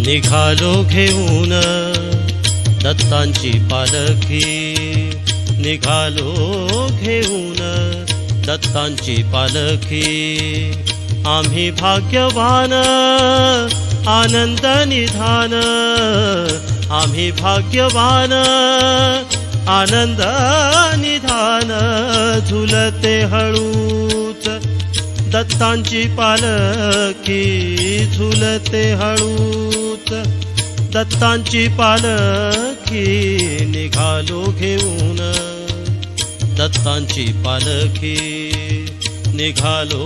निघालो घेऊन दत्तांची पालखी, निघालो घेऊन दत्तांची पालखी। आम्ही भाग्यवान आनंद निधान, आम्ही भाग्यवान आनंद निधान। झुलते हळूच दत्तांची पालखी, झुलते हळूच दत्तांची पालखी। निघालो घेऊन दत्तांची पालखी, निघालो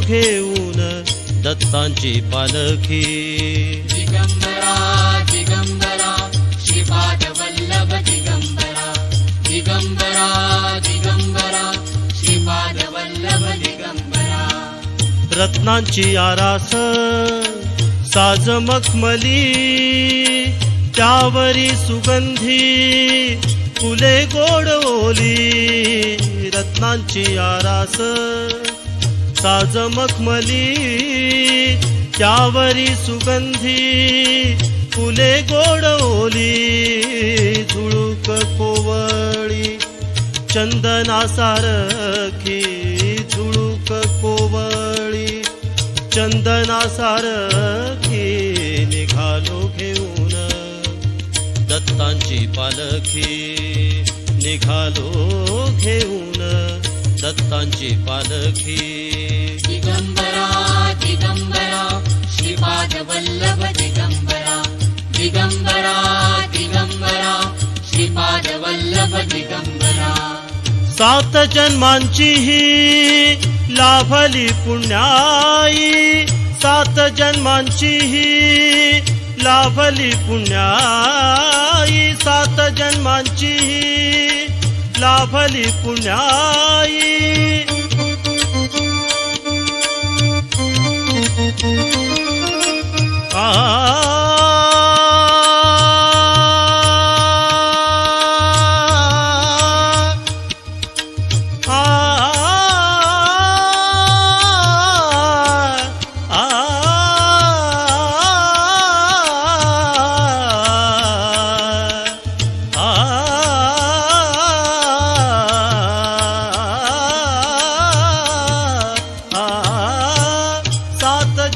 घेऊन दत्तांची पालखी। दिगंबरा दिगंबरा श्रीपाद वल्लभ दिगंबरा, दिगंबरा दिगंबरा श्रीपाद वल्लभ दिगंबरा। रत्नांची आरास साज मखमली, त्यावरी सुगंधी फुले गोड ओली। रत्नांची आरास साज मखमली, त्यावरी सुगंधी फुले गोड ओली। झुळूक कोवळी चंदना सारखी, झुळूक कोवळी चंदना सारखी। निघालो घेऊन दत्तांची पालखी, निघालो घेऊन दत्तांची पालखी। दिगंबरा दिगंबरा श्रीपाद वल्लभ दिगंबरा, दिगंबरा दिगंबरा श्रीपाद वल्लभ दिगंबरा। 7 जन्मांची ही लाभली पुण्याई, 7 जन्मांची ही लाभली पुण्याई। 7 जन्मांची ही लाभली पुण्याई।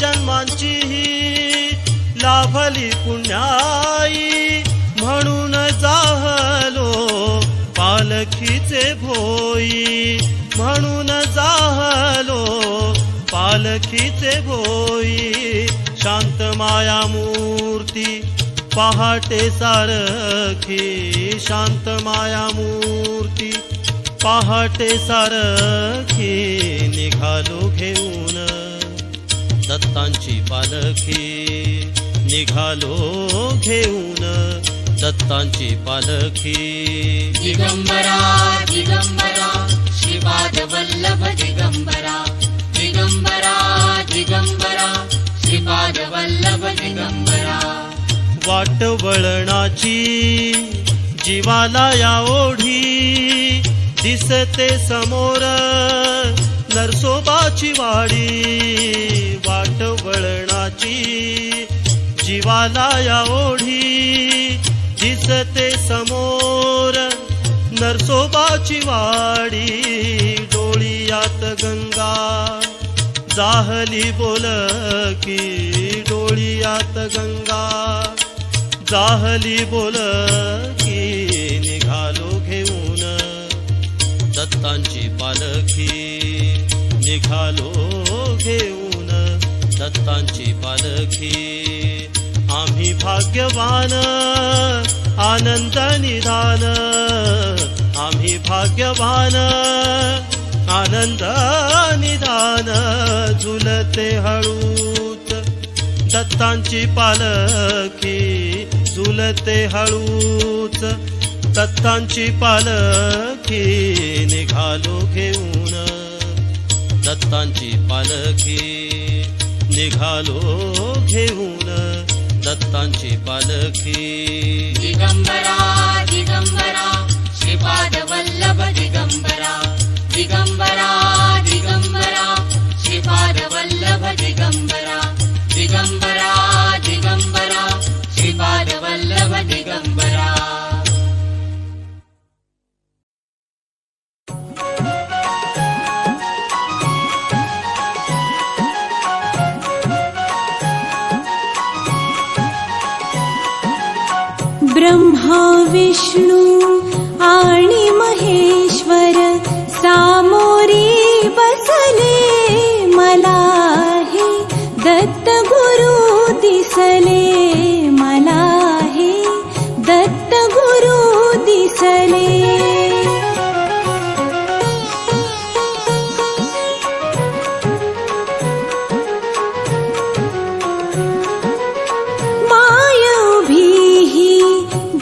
जन्मांची ही लाभली पुण्याई, म्हणून जाहलो पालखीचे भोई, म्हणून जाहलो पालखीचे भोई। शांत माया मूर्ती पहाटे सारखी, शांत माया मूर्ती पहाटे सारखी। निघालो घेऊन दत्तांची पालखी, निघालो घेऊन दत्तांची पालखी। दिगंबरा दिगंबरा श्रीपाद वल्लभ दिगंबरा, दिगंबरा दिगंबरा श्रीपाद वल्लभ दिगंबरा। वाट वळणाची जीवाला या ओढी, दिसते समोर नरसोबाची वाडी। वाट वळणाची जीवाला या ओढी, दिसते समोर नरसोबाची वाडी। डोळियात गंगा जाहली बोलकी, डोळियात गंगा जाहली बोलकी। निघालो घेऊन दत्तांची पालखी, निघालो घेऊन दत्तांची पालखी। आम्ही भाग्यवान आनंद निधान, आम्ही भाग्यवान आनंद निधान। झुलते हळूच दत्तांची पालखी, झुलते हळूच दत्तांची पालखी। निघालो घेऊन दत्तांची पालखी, निघालो घेऊन दत्तांची पालखी। दिगंबरा दिगंबरा श्रीपाद वल्लभ दिगंबरा, दिगंबरा दिगंबरा श्रीपाद वल्लभ दिगंबरा, दिगंबरा दिगंबरा ब्रह्मा विष्णू आणि महेश्वर सामोरी बसले मला हे दत्त गुरु दिसले मला हे दत्त गुरु दिसले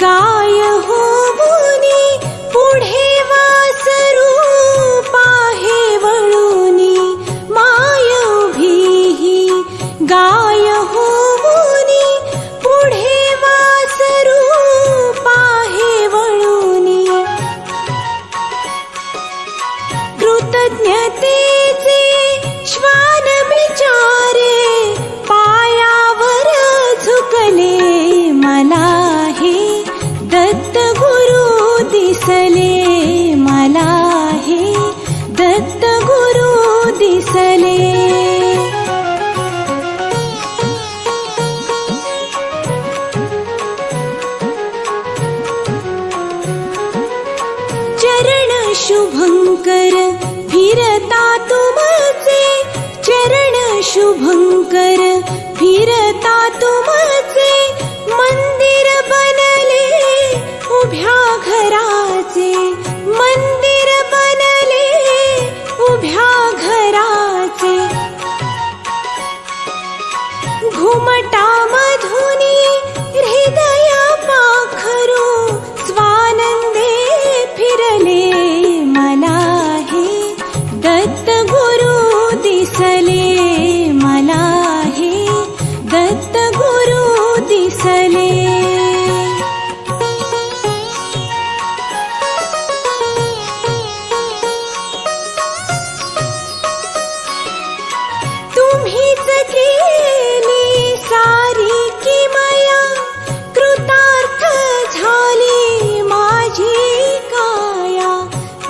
गाय होऊनी पुढे वासरूप आहे वळूनी माय भीही गाय होऊनी पुढे वासरूप आहे वळूनी कृतज्ञतेचे श्वान बिचारे पायावर झुकले मला हे दत्त गुरु दिसले मला हे दत्त गुरु दिसले चरण शुभंकर फिरता तुमचे चरण शुभंकर फिरता तुमचे मंदिर बनले उभ्या घराचे मंदिर बनले उभ्या घराचे घुमटामधुनी हृदय पाखरू स्वानंदे फिरले मला हे दत्त गुरु दिसले मला हे दत्त गुरु दिसले तुम्हीच केली सारी किमया कृतार्थ झाली माझी काया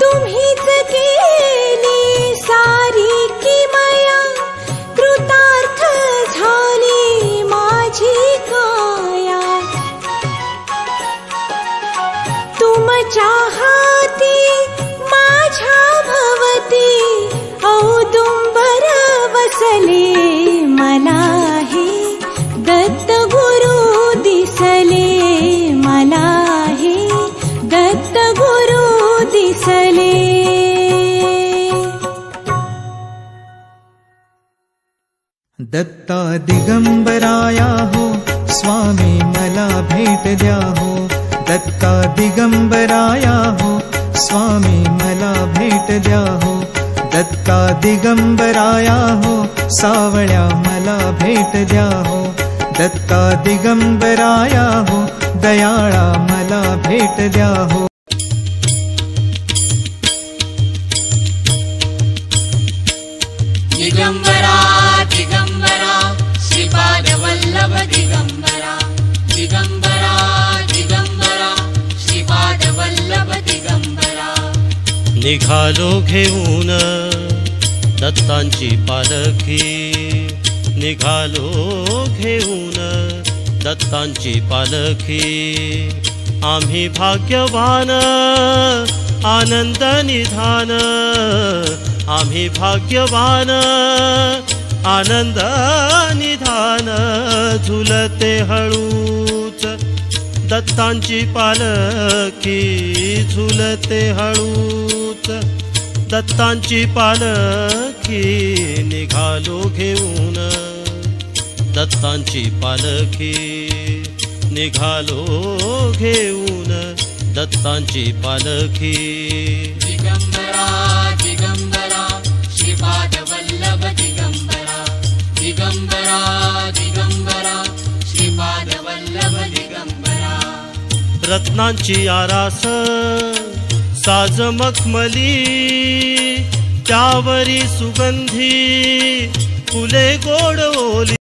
तुम्हीच केली सारी किमया कृतार्थ झाली माझी काया तुमच्या हाती माझ्या भवती औदुंबर वसले मला हे दत्त गुरु दिसले मला हे दत्त गुरु दिसले दत्ता दिगंबराया हो स्वामी मला भेट द्या हो दत्ता दिगंबराया हो स्वामी मला भेट द्या हो दत्ता दिगंबराया हो सावळ्या मला भेट द्या हो दत्ता दिगंबराया हो दयाळा मला भेट द्या हो दिगंबरा दिगंबरा श्रीपाद वल्लभ दिगंबरा दिगंबरा दिगंबरा श्रीपाद वल्लभ दिगंबरा निघालो घेऊन दत्तांची पालखी निघालो घेऊन दत्तांची पालखी आम्ही भाग्यवान आनंद निधान आम्ही भाग्यवान आनंद निधान झुलते हळूच दत्तांची पालखी झुलते हळूच दत्तांची पालखी निघालो घेऊन दत्तांची पालखी निघालो घेऊन दत्तांची पालखी दिगंबरा दिगंबरा श्रीपाद वल्लभ दिगंबरा दिगंबरा दिगंबरा श्रीपाद वल्लभ दिगंबरा रत्नांची आरास साज मखमली त्यावरी सुगंधी फुले गोड ओली